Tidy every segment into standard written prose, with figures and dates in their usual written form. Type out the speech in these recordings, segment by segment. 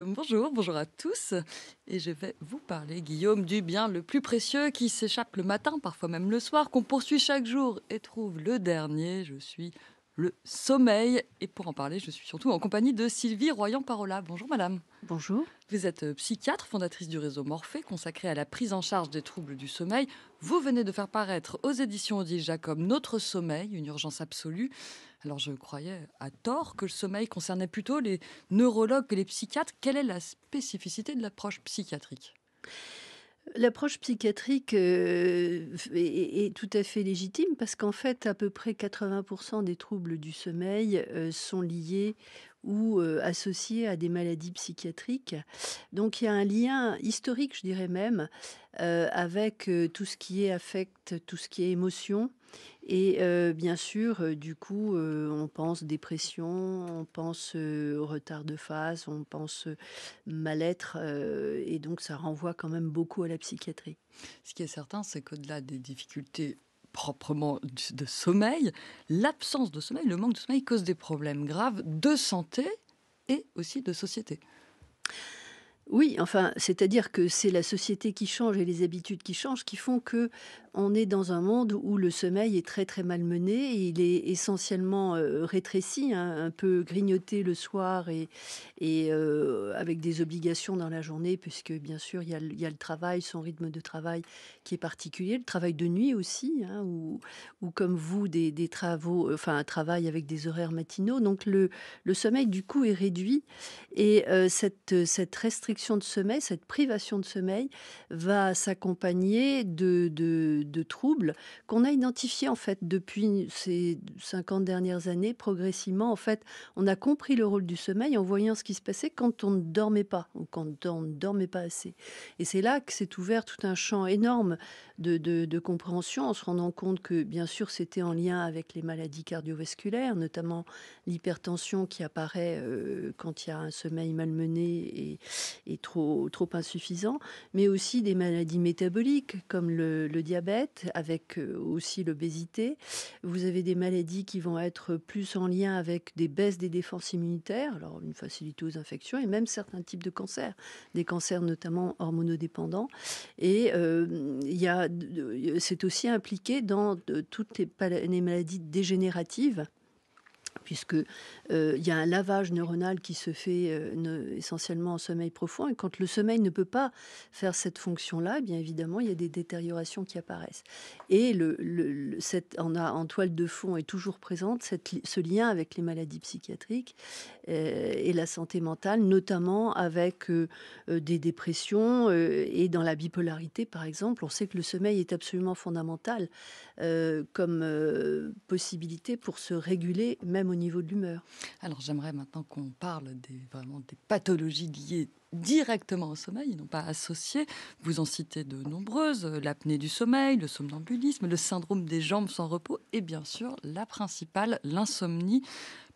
Bonjour, bonjour à tous. Et je vais vous parler, Guillaume, du bien le plus précieux qui s'échappe le matin, parfois même le soir, qu'on poursuit chaque jour et trouve le dernier. Je suis le sommeil. Et pour en parler, je suis surtout en compagnie de Sylvie Royan-Parola. Bonjour madame. Bonjour. Vous êtes psychiatre, fondatrice du réseau Morphée, consacré à la prise en charge des troubles du sommeil. Vous venez de faire paraître aux éditions Odile Jacob Notre sommeil, une urgence absolue. Alors je croyais à tort que le sommeil concernait plutôt les neurologues que les psychiatres. Quelle est la spécificité de l'approche psychiatrique? L'approche psychiatrique, est tout à fait légitime parce qu'en fait, à peu près 80 des troubles du sommeil, sont liés ou, associés à des maladies psychiatriques. Donc il y a un lien historique, je dirais même, avec, tout ce qui est affect, tout ce qui est émotion et bien sûr, du coup, on pense dépression, on pense, retard de phase, on pense, mal-être, et donc ça renvoie quand même beaucoup à la psychiatrie. Ce qui est certain, c'est qu'au-delà des difficultés proprement de sommeil, l'absence de sommeil, le manque de sommeil cause des problèmes graves de santé et aussi de société. Oui, enfin, c'est-à-dire que c'est la société qui change et les habitudes qui changent qui font que on est dans un monde où le sommeil est très, très malmené et il est essentiellement, rétréci, hein, un peu grignoté le soir et avec des obligations dans la journée puisque bien sûr il y a le travail, son rythme de travail qui est particulier, le travail de nuit aussi, hein, ou comme vous des travaux, enfin un travail avec des horaires matinaux donc le sommeil du coup est réduit et cette restriction de sommeil, cette privation de sommeil va s'accompagner de troubles qu'on a identifiés, en fait, depuis ces 50 dernières années. Progressivement, en fait, on a compris le rôle du sommeil en voyant ce qui se passait quand on ne dormait pas ou quand on ne dormait pas assez et c'est là que s'est ouvert tout un champ énorme de compréhension en se rendant compte que, bien sûr, c'était en lien avec les maladies cardiovasculaires, notamment l'hypertension qui apparaît, quand il y a un sommeil malmené et trop insuffisant, mais aussi des maladies métaboliques comme le diabète avec, aussi l'obésité. Vous avez des maladies qui vont être plus en lien avec des baisses des défenses immunitaires, alors une facilité aux infections et même certains types de cancers, des cancers notamment hormonodépendants et il y a c'est aussi impliqué dans toutes les maladies dégénératives puisque, il y a un lavage neuronal qui se fait, essentiellement en sommeil profond et quand le sommeil ne peut pas faire cette fonction-là, eh bien évidemment, il y a des détériorations qui apparaissent et le cette en toile de fond est toujours présente ce lien avec les maladies psychiatriques, et la santé mentale, notamment avec, des dépressions, et dans la bipolarité, par exemple, on sait que le sommeil est absolument fondamental, comme, possibilité pour se réguler, même au niveau de l'humeur. Alors j'aimerais maintenant qu'on parle vraiment des pathologies liées directement au sommeil, non pas associées. Vous en citez de nombreuses, l'apnée du sommeil, le somnambulisme, le syndrome des jambes sans repos et bien sûr la principale, l'insomnie.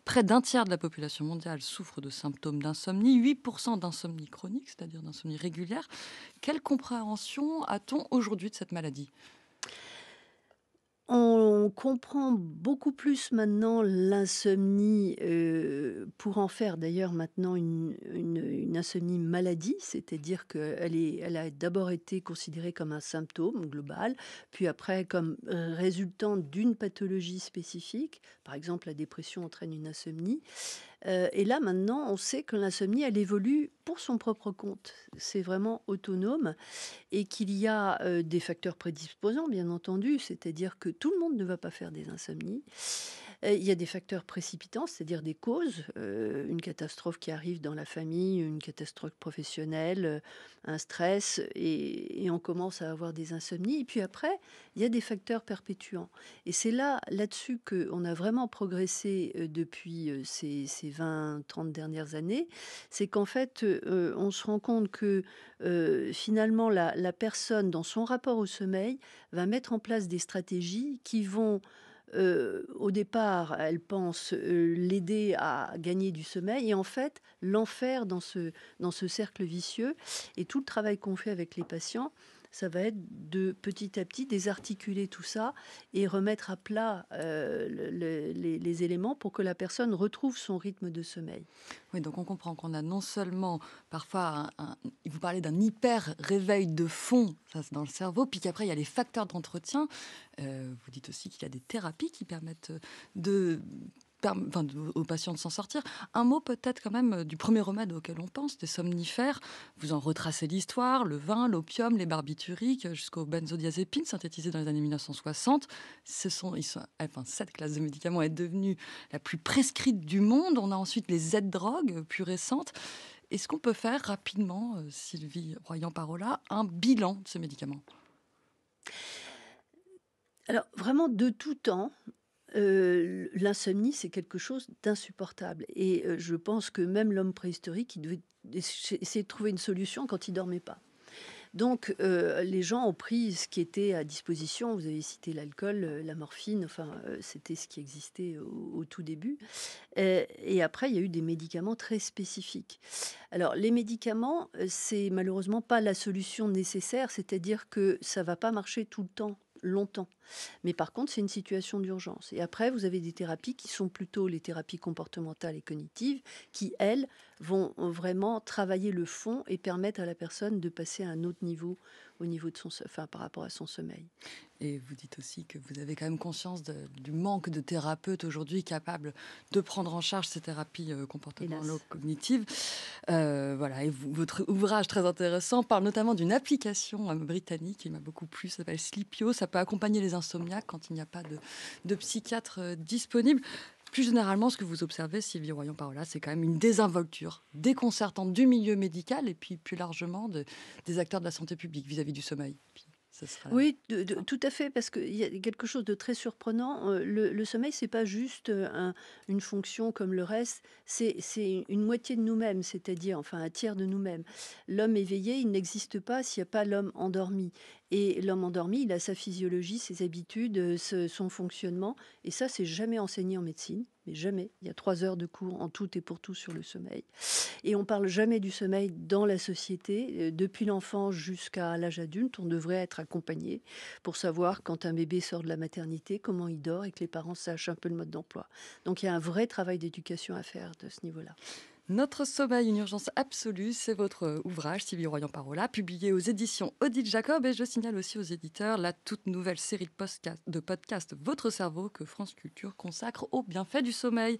Près d'un tiers de la population mondiale souffre de symptômes d'insomnie, 8% d'insomnie chronique, c'est-à-dire d'insomnie régulière. Quelle compréhension a-t-on aujourd'hui de cette maladie? On comprend beaucoup plus maintenant l'insomnie, pour en faire d'ailleurs maintenant une insomnie maladie, c'est-à-dire elle a d'abord été considérée comme un symptôme global, puis après comme, résultant d'une pathologie spécifique. Par exemple, la dépression entraîne une insomnie. Et là, maintenant, on sait que l'insomnie, elle évolue pour son propre compte. C'est vraiment autonome et qu'il y a, des facteurs prédisposants, bien entendu, c'est-à-dire que tout le monde ne va pas faire des insomnies. Il y a des facteurs précipitants, c'est-à-dire des causes, une catastrophe qui arrive dans la famille, une catastrophe professionnelle, un stress et on commence à avoir des insomnies et puis après, il y a des facteurs perpétuants et c'est là-dessus qu'on a vraiment progressé, depuis, ces 20-30 dernières années. C'est qu'en fait, on se rend compte que, finalement la personne dans son rapport au sommeil va mettre en place des stratégies qui vont, au départ, elle pense, l'aider à gagner du sommeil et en fait, l'enfer dans ce cercle vicieux et tout le travail qu'on fait avec les patients, ça va être de petit à petit désarticuler tout ça et remettre à plat les éléments pour que la personne retrouve son rythme de sommeil. Oui, donc on comprend qu'on a non seulement parfois vous parlez d'un hyper réveil de fond, ça c'est dans le cerveau, puis qu'après il y a les facteurs d'entretien. Vous dites aussi qu'il y a des thérapies qui permettent de aux patients de s'en sortir. Un mot peut-être quand même du premier remède auquel on pense, des somnifères. Vous en retracez l'histoire, le vin, l'opium, les barbituriques, jusqu'aux benzodiazépines synthétisés dans les années 1960. Cette classe de médicaments est devenue la plus prescrite du monde. On a ensuite les Z-drogues plus récentes. Est-ce qu'on peut faire rapidement, Sylvie Royan-Parola, un bilan de ces médicaments? Alors vraiment de tout temps, l'insomnie, c'est quelque chose d'insupportable et je pense que même l'homme préhistorique, il devait essayer de trouver une solution quand il dormait pas. Donc les gens ont pris ce qui était à disposition. Vous avez cité l'alcool, la morphine, enfin, c'était ce qui existait au tout début. Et après, il y a eu des médicaments très spécifiques. Alors les médicaments, c'est malheureusement pas la solution nécessaire, c'est-à-dire que ça va pas marcher tout le temps, longtemps. Mais par contre, c'est une situation d'urgence. Et après, vous avez des thérapies qui sont plutôt les thérapies comportementales et cognitives, qui, elles, vont vraiment travailler le fond et permettre à la personne de passer à un autre niveau, au niveau de enfin, par rapport à son sommeil. Et vous dites aussi que vous avez quand même conscience du manque de thérapeutes aujourd'hui capables de prendre en charge ces thérapies Hélas. comportementalo-cognitives. Voilà, et votre ouvrage très intéressant parle notamment d'une application britannique qui m'a beaucoup plu, ça s'appelle Sleepio. Ça peut accompagner les insomniaques quand il n'y a pas de psychiatre disponible. Plus généralement, ce que vous observez, Sylvie Royan-Parola, c'est quand même une désinvolture déconcertante du milieu médical et puis plus largement des acteurs de la santé publique vis-à-vis du sommeil. Puis, ce sera Oui, ça. tout à fait, parce qu'il y a quelque chose de très surprenant. Le sommeil, c'est pas juste une fonction comme le reste, c'est une moitié de nous-mêmes, c'est-à-dire enfin un tiers de nous-mêmes. L'homme éveillé, il n'existe pas s'il n'y a pas l'homme endormi. Et l'homme endormi, il a sa physiologie, ses habitudes, son fonctionnement. Et ça, c'est jamais enseigné en médecine, mais jamais. Il y a 3 heures de cours en tout et pour tout sur le sommeil. Et on parle jamais du sommeil dans la société. Depuis l'enfance jusqu'à l'âge adulte, on devrait être accompagné pour savoir quand un bébé sort de la maternité, comment il dort et que les parents sachent un peu le mode d'emploi. Donc il y a un vrai travail d'éducation à faire de ce niveau-là. Notre sommeil, une urgence absolue, c'est votre ouvrage, Sylvie Royan-Parola, publié aux éditions Odile Jacob. Et je signale aussi aux éditeurs la toute nouvelle série de podcasts Votre cerveau que France Culture consacre aux bienfaits du sommeil.